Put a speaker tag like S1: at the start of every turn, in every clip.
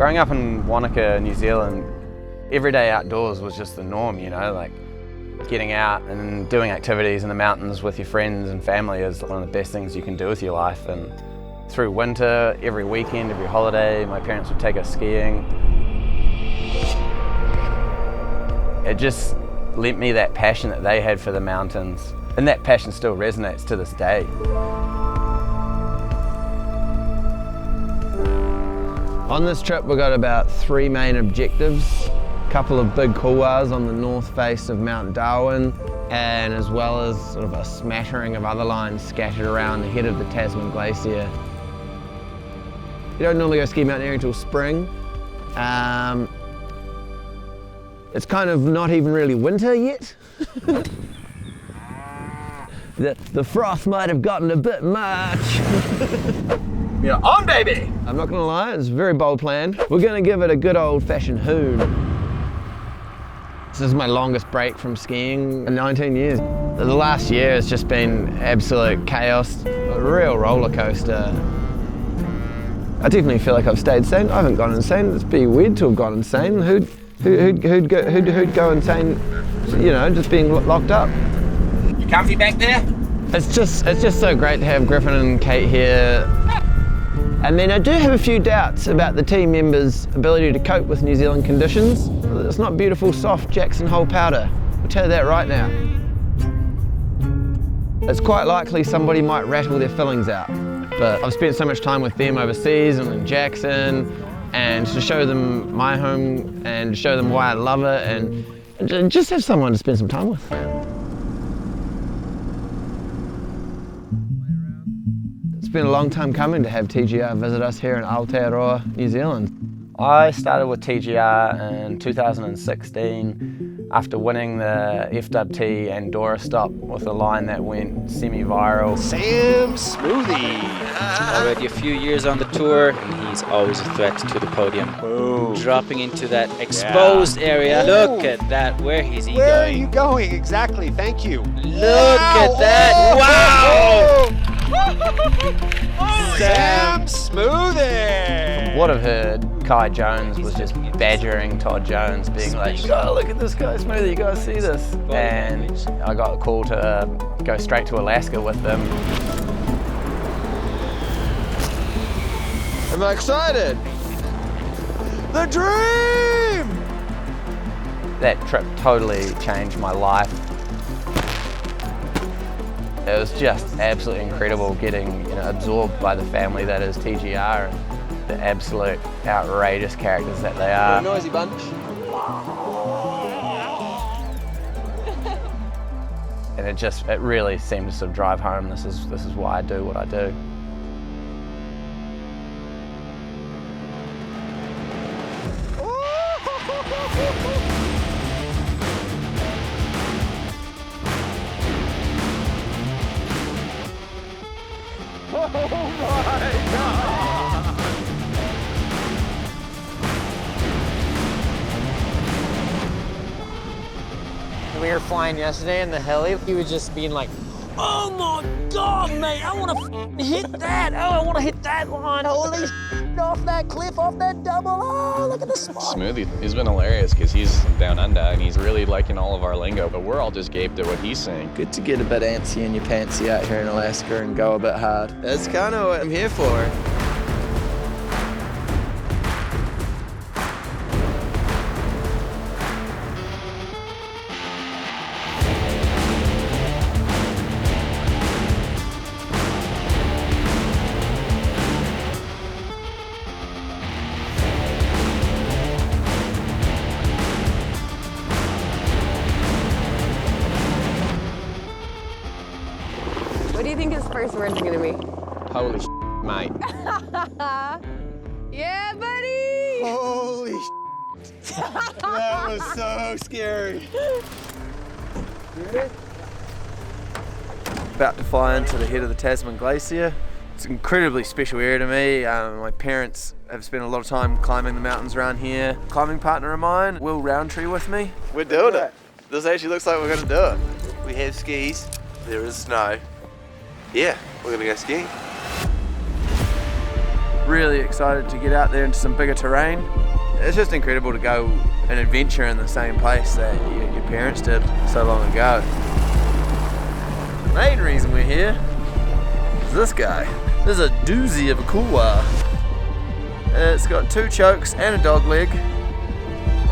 S1: Growing up in Wanaka, New Zealand, every day outdoors was just the norm, you know, like getting out and doing activities in the mountains with your friends and family is one of the best things you can do with your life. And through winter, every weekend, every holiday, my parents would take us skiing. It just lent me that passion that they had for the mountains, and that passion still resonates to this day. On this trip we've got about 3 main objectives. A couple of big couloirs on the north face of Mount Darwin, and as well as sort of a smattering of other lines scattered around the head of the Tasman Glacier. You don't normally go ski mountaineering until spring. It's kind of not even really winter yet. The froth might have gotten a bit much.
S2: You're on, baby!
S1: I'm not gonna lie, it's a very bold plan. We're gonna give it a good old-fashioned hoon. This is my longest break from skiing in 19 years. The last year has just been absolute chaos, a real roller coaster. I definitely feel like I've stayed sane. I haven't gone insane. It'd be weird to have gone insane. Who'd go insane, you know, just being locked up?
S2: You comfy back there?
S1: It's just so great to have Griffin and Caite here. And then I do have a few doubts about the team members' ability to cope with New Zealand conditions. It's not beautiful, soft Jackson Hole powder. I'll tell you that right now. It's quite likely somebody might rattle their fillings out. But I've spent so much time with them overseas and in Jackson, and to show them my home and to show them why I love it, and just have someone to spend some time with. It's been a long time coming to have TGR visit us here in Aotearoa, New Zealand. I started with TGR in 2016 after winning the FWT Andorra stop with a line that went semi-viral.
S3: Sam Smoothy. Already a few years on the tour, and he's always a threat to the podium.
S4: Boom.
S3: Dropping into that exposed area. Look at that. Where is he
S4: Where
S3: going?
S4: are you going? Exactly. Thank you.
S3: Look at that. Wow!
S4: Sam Smoothy.
S1: What I've heard, Kai Jones was just badgering Todd Jones, being like, "Oh, look at this guy, Smoothy, you guys see this?" And I got a call to go straight to Alaska with them.
S4: Am I excited? The dream!
S1: That trip totally changed my life. It was just absolutely incredible getting, you know, absorbed by the family that is TGR and the absolute outrageous characters that they are.
S4: Noisy bunch.
S1: And it really seemed to sort of drive home, this is why I do what I do.
S4: Oh my God!
S5: We were flying yesterday in the heli. He was just being like, "Oh my God, mate, I want to hit that. Oh, I want to hit that line. Holy off that cliff, off that double. Oh, look at the spot."
S6: Smoothy, he's been hilarious because he's down under and he's really liking all of our lingo, but we're all just gaped at what he's saying.
S7: Good to get a bit antsy in your pantsy out here in Alaska and go a bit hard. That's kind of what I'm here for.
S8: What do you think his first words are gonna be?
S6: Holy mate.
S8: Yeah, buddy!
S4: Holy that was so scary.
S7: About to fly into the head of the Tasman Glacier. It's an incredibly special area to me. My parents have spent a lot of time climbing the mountains around here. Climbing partner of mine, Will Roundtree, with me. We're doing it. This actually looks like we're gonna do it. We have skis, there is snow. Yeah, we're gonna go skiing. Really excited to get out there into some bigger terrain. It's just incredible to go and adventure in the same place that your parents did so long ago. The main reason we're here is this guy. This is a doozy of a kuwa. It's got 2 chokes and a dog leg.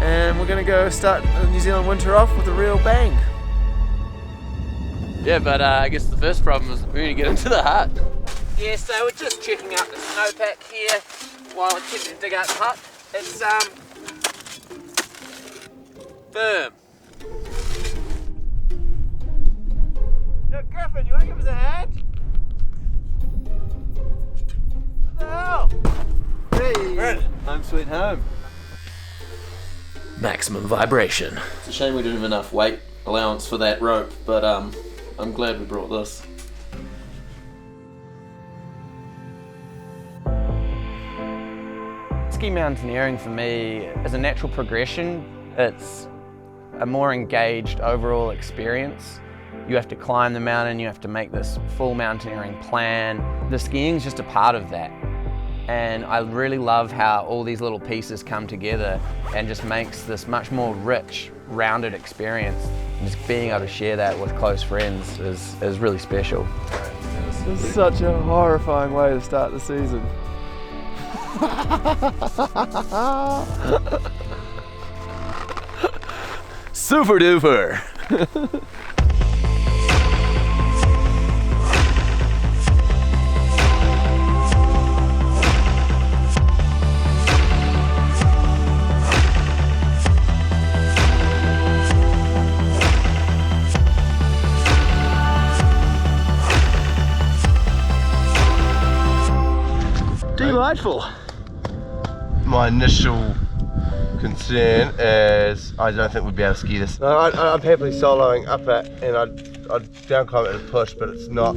S7: And we're gonna go start the New Zealand winter off with a real bang.
S2: Yeah, but I guess the first problem is we need to get into the hut.
S5: Yeah, so we're just checking out the snowpack here while attempting to dig out the hut. It's
S7: Firm. Yo, Griffin, you wanna give us a hand? What the hell? Hey, home sweet home.
S2: Maximum vibration. It's a shame we didn't have enough weight allowance for that rope, but I'm glad we brought this.
S1: Ski mountaineering for me is a natural progression. It's a more engaged overall experience. You have to climb the mountain, you have to make this full mountaineering plan. The skiing is just a part of that. And I really love how all these little pieces come together and just makes this much more rich, rounded experience. And just being able to share that with close friends is really special.
S7: This is such a horrifying way to start the season. Super duper! Delightful.
S4: My initial concern is I don't think we'd be able to ski this. No, I'm happily soloing up it, and I'd down climb it at a push, but it's not.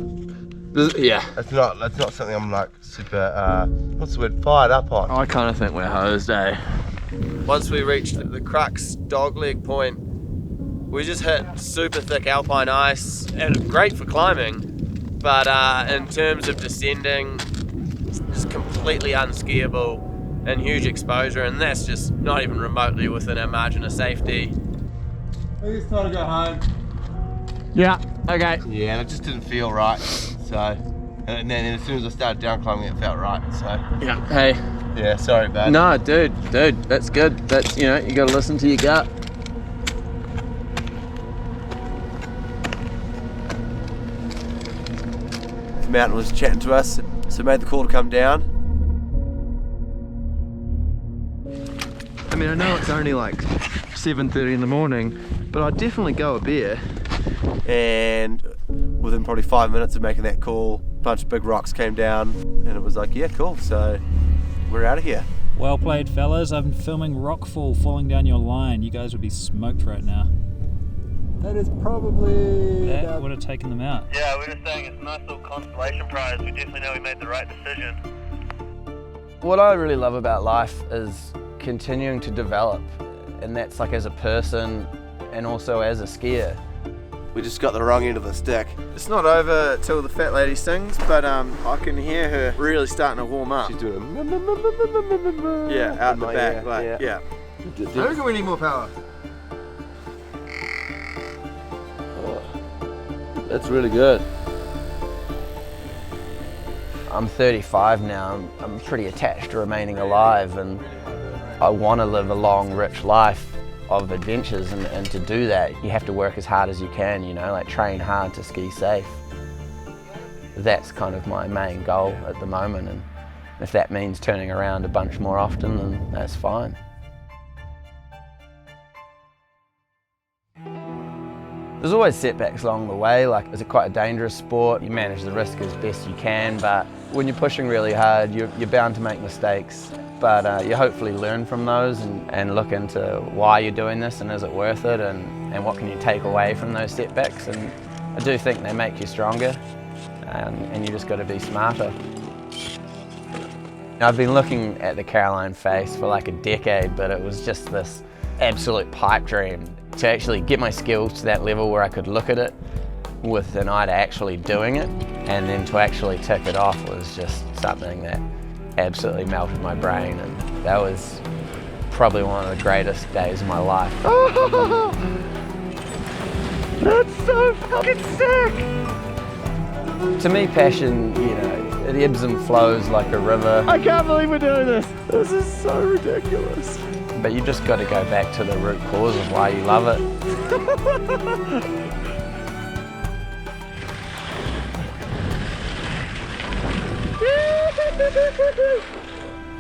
S2: Yeah.
S4: It's not something I'm like super. What's the word? Fired up on.
S2: I kind of think we're hosed, eh?
S7: Once we reached the crux dogleg point, we just hit super thick alpine ice, and great for climbing, but in terms of descending, it's just completely unskiable and huge exposure, and that's just not even remotely within our margin of safety.
S4: I think it's time to go home.
S5: yeah, okay.
S4: Yeah, and it just didn't feel right. So, and then as soon as I started down climbing, it felt right. So,
S2: Yeah. Hey.
S4: yeah, sorry, bad.
S2: No, dude, that's good. That's, you know, you gotta listen to your gut.
S7: The mountain was chatting to us, so made the call to come down.
S9: I mean, I know it's only like 7:30 in the morning, but I'd definitely go a beer.
S7: And within probably 5 minutes of making that call, a bunch of big rocks came down, and it was like, yeah, cool, so we're out of here.
S10: Well played, fellas. I'm filming rockfall falling down your line. You guys would be smoked right now.
S4: That is probably.
S10: That would have taken them out.
S11: Yeah, we're just saying it's a nice little consolation prize. We definitely know we made the right decision.
S1: What I really love about life is continuing to develop, and that's like as a person and also as a skier.
S7: We just got the wrong end of the stick. It's not over till the fat lady sings, but I can hear her really starting to warm up.
S4: She's doing a.
S7: Yeah, out the
S4: my
S7: back,
S4: ear,
S7: like, yeah.
S4: I reckon we need more power.
S2: That's really good.
S1: I'm 35 now, I'm pretty attached to remaining alive, and I want to live a long, rich life of adventures, and to do that you have to work as hard as you can, you know, like train hard to ski safe. That's kind of my main goal at the moment, and if that means turning around a bunch more often, then that's fine. There's always setbacks along the way, like it's quite a dangerous sport. You manage the risk as best you can, but when you're pushing really hard, you're bound to make mistakes. But you hopefully learn from those and look into why you're doing this, and is it worth it, and what can you take away from those setbacks. And I do think they make you stronger, and you just got to be smarter. I've been looking at the Caroline face for like a decade, but it was just this absolute pipe dream. To actually get my skills to that level where I could look at it with an eye to actually doing it, and then to actually tick it off was just something that absolutely melted my brain, and that was probably one of the greatest days of my life.
S9: That's so fucking sick!
S1: To me, passion, you know, it ebbs and flows like a river.
S9: I can't believe we're doing this. This is so ridiculous.
S1: But you just got to go back to the root cause of why you love it.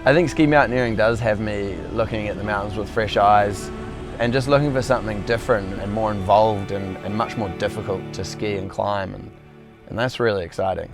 S1: I think ski mountaineering does have me looking at the mountains with fresh eyes and just looking for something different and more involved and much more difficult to ski and climb, and that's really exciting.